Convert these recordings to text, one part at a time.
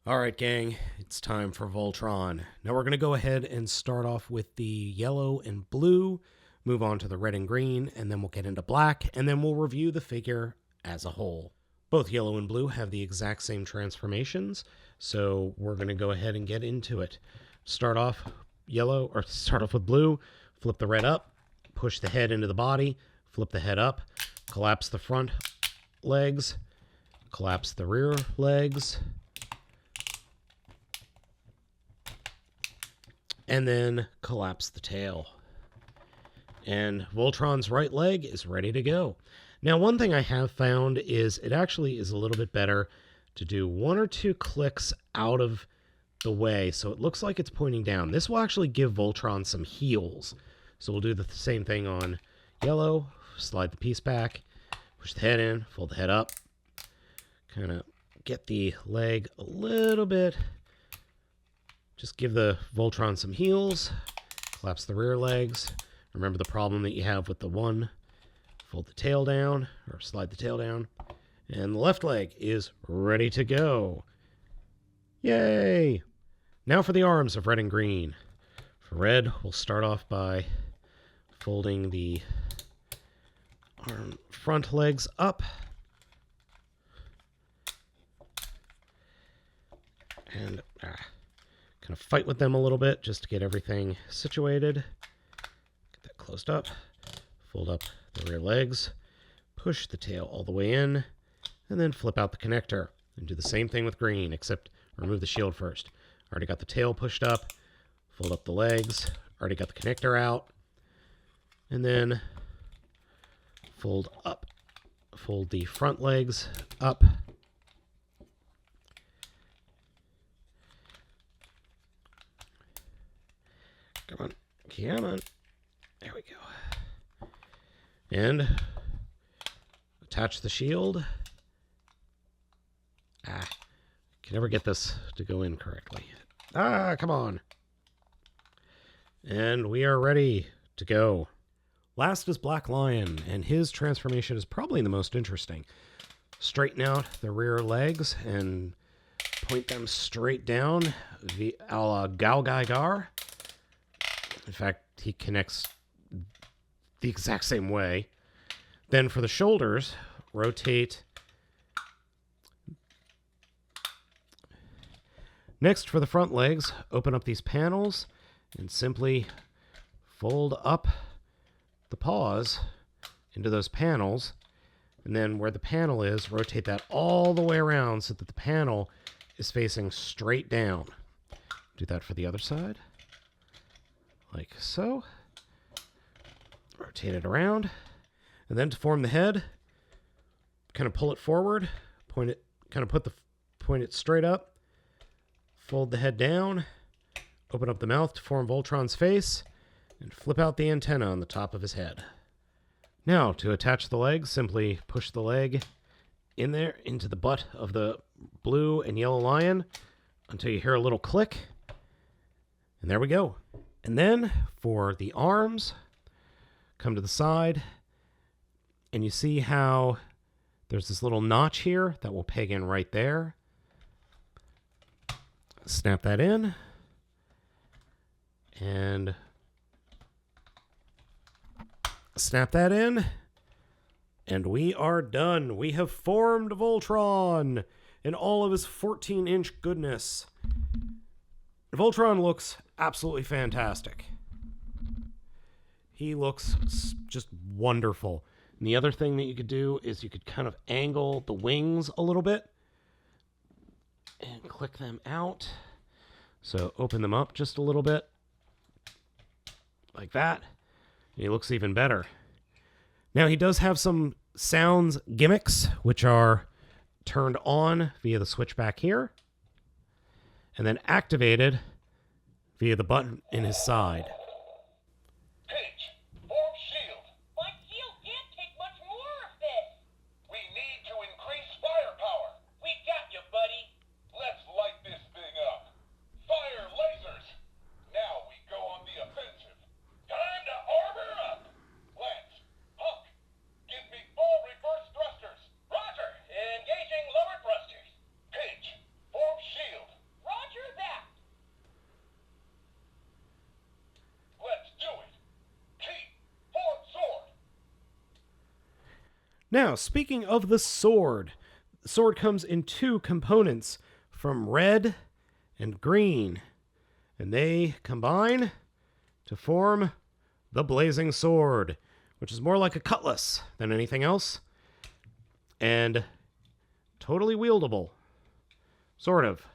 Alright gang, it's time for Voltron. Now we're going to go ahead and start off with the yellow and blue, move on to the red and green, and then we'll get into black, and then we'll review the figure as a whole. Both yellow and blue have the exact same transformations, so we're going to go ahead and get into it. Start off with blue, flip the red up, push the head into the body, flip the head up, collapse the front legs, collapse the rear legs, and then collapse the tail. And Voltron's right leg is ready to go. Now, one thing I have found is it actually is a little bit better to do one or two clicks out of the way so it looks like it's pointing down. This will actually give Voltron some heels. So we'll do the same thing on yellow, slide the piece back, push the head in, fold the head up, kind of get the leg a little bit. Just give the Voltron some heels, collapse the rear legs. Remember the problem that you have with the one. Fold the tail down, or slide the tail down. And the left leg is ready to go. Yay! Now for the arms of red and green. For red, we'll start off by folding the arm front legs up. And kind of fight with them a little bit just to get everything situated. Get that closed up. Fold up the rear legs. Push the tail all the way in. And then flip out the connector. And do the same thing with green, except remove the shield first. Already got the tail pushed up. Fold up the legs. Already got the connector out. And then fold up. Fold the front legs up. Come on. Come on. There we go. And attach the shield. Can never get this to go in correctly. Come on. And we are ready to go. Last is Black Lion, and his transformation is probably the most interesting. Straighten out the rear legs and point them straight down, a la Gao Gai Gar. In fact, he connects the exact same way. Then for the shoulders, rotate. Next, for the front legs, open up these panels and simply fold up the paws into those panels. And then where the panel is, rotate that all the way around so that the panel is facing straight down. Do that for the other side. Like so. Rotate it around. And then to form the head, kind of pull it forward, point it straight up, fold the head down, open up the mouth to form Voltron's face, and flip out the antenna on the top of his head. Now, to attach the legs, simply push the leg in there into the butt of the blue and yellow lion until you hear a little click. And there we go. And then for the arms, come to the side, and you see how there's this little notch here that will peg in right there. Snap that in, and snap that in, and we are done. We have formed Voltron in all of his 14-inch goodness. Voltron looks absolutely fantastic. He looks just wonderful. And the other thing that you could do is you could kind of angle the wings a little bit and click them out. So open them up just a little bit like that. And he looks even better. Now he does have some sounds gimmicks, which are turned on via the switch back here and then activated via the button in his side. Page, form shield. But shield can't take much more of this. We need to increase firepower. We got you, buddy. Let's light this thing up. Fire lasers. Now we go on the offensive. Time to armor up. Lance, Hunk, give me full reverse thrusters. Roger. Engaging lower thrusters. Page, form shield. Now, speaking of the sword comes in two components from red and green, and they combine to form the blazing sword, which is more like a cutlass than anything else, and totally wieldable. Sort of.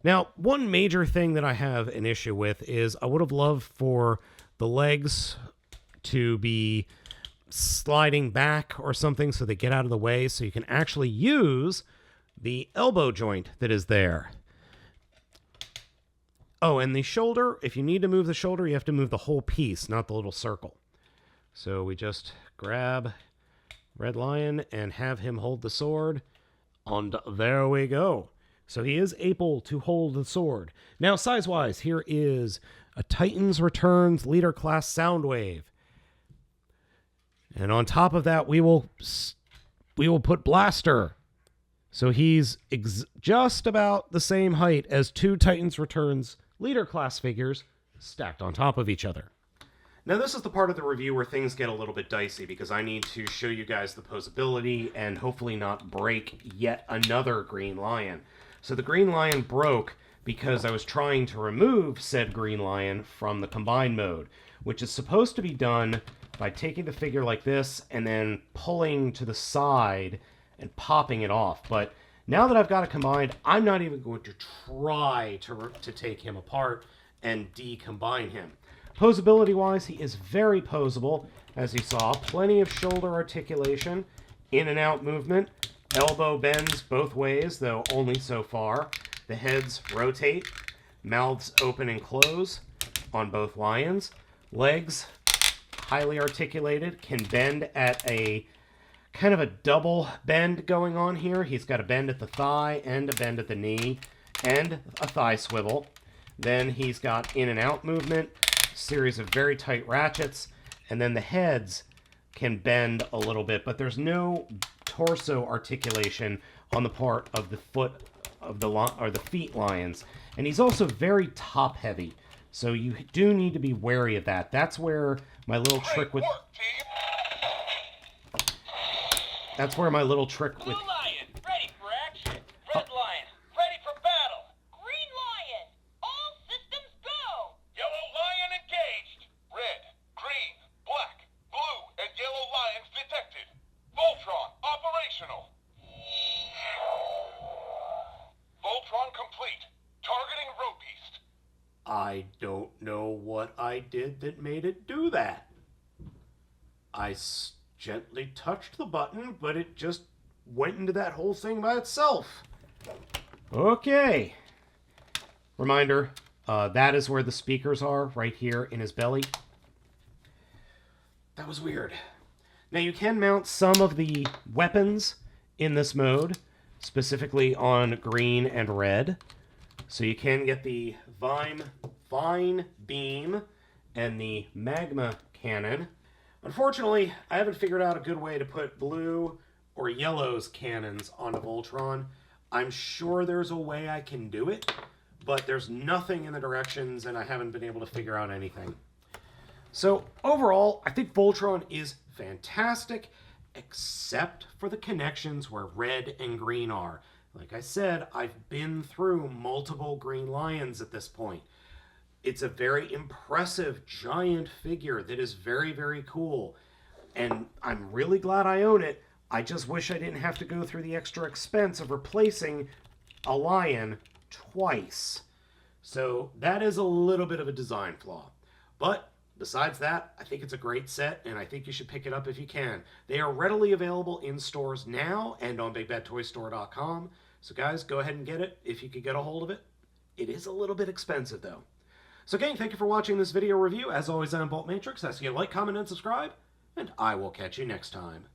Now, one major thing that I have an issue with is I would have loved for the legs to be sliding back or something so they get out of the way so you can actually use the elbow joint that is there. Oh, and the shoulder, if you need to move the shoulder, you have to move the whole piece, not the little circle. So we just grab Red Lion and have him hold the sword, and there we go. So he is able to hold the sword. Now, size-wise, here is a Titans Returns Leader Class Soundwave. And on top of that, we will put Blaster. So he's just about the same height as two Titans Returns Leader Class figures stacked on top of each other. Now, this is the part of the review where things get a little bit dicey because I need to show you guys the poseability and hopefully not break yet another Green Lion. So the Green Lion broke because I was trying to remove said Green Lion from the combine mode, which is supposed to be done by taking the figure like this and then pulling to the side and popping it off. But now that I've got it combined, I'm not even going to try to take him apart and decombine him. Posability-wise, he is very posable, as you saw. Plenty of shoulder articulation, in and out movement, elbow bends both ways, though only so far. The heads rotate, mouths open and close on both lions. Legs, highly articulated, can bend at a kind of a double bend going on here. He's got a bend at the thigh and a bend at the knee and a thigh swivel. Then he's got in and out movement, series of very tight ratchets, and then the heads can bend a little bit, but there's no torso articulation on the part of the foot of the feet lions. And he's also very top heavy, so you do need to be wary of that. That's where my little trick with Blue Lion, ready for action. Red Lion, ready for battle. Green Lion, all systems go. Yellow lion engaged. Red, green, black, blue, and yellow lions detected. Voltron operational. Voltron complete. Targeting road beast. I don't know what I did that made it do that. I gently touched the button, but it just went into that whole thing by itself. Okay. Reminder, that is where the speakers are, right here in his belly. That was weird. Now, you can mount some of the weapons in this mode, specifically on green and red. So you can get the Vine Beam and the Magma Cannon. Unfortunately, I haven't figured out a good way to put blue or yellow's cannons onto Voltron. I'm sure there's a way I can do it, but there's nothing in the directions, and I haven't been able to figure out anything. So overall, I think Voltron is fantastic, except for the connections where red and green are. Like I said, I've been through multiple Green Lions at this point. It's a very impressive giant figure that is very, very cool. And I'm really glad I own it. I just wish I didn't have to go through the extra expense of replacing a lion twice. So that is a little bit of a design flaw. But besides that, I think it's a great set, and I think you should pick it up if you can. They are readily available in stores now and on BigBadToyStore.com. So guys, go ahead and get it if you could get a hold of it. It is a little bit expensive, though. So gang, thank you for watching this video review. As always, I'm Baltmatrix. I ask you to like, comment, and subscribe, and I will catch you next time.